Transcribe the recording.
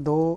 2،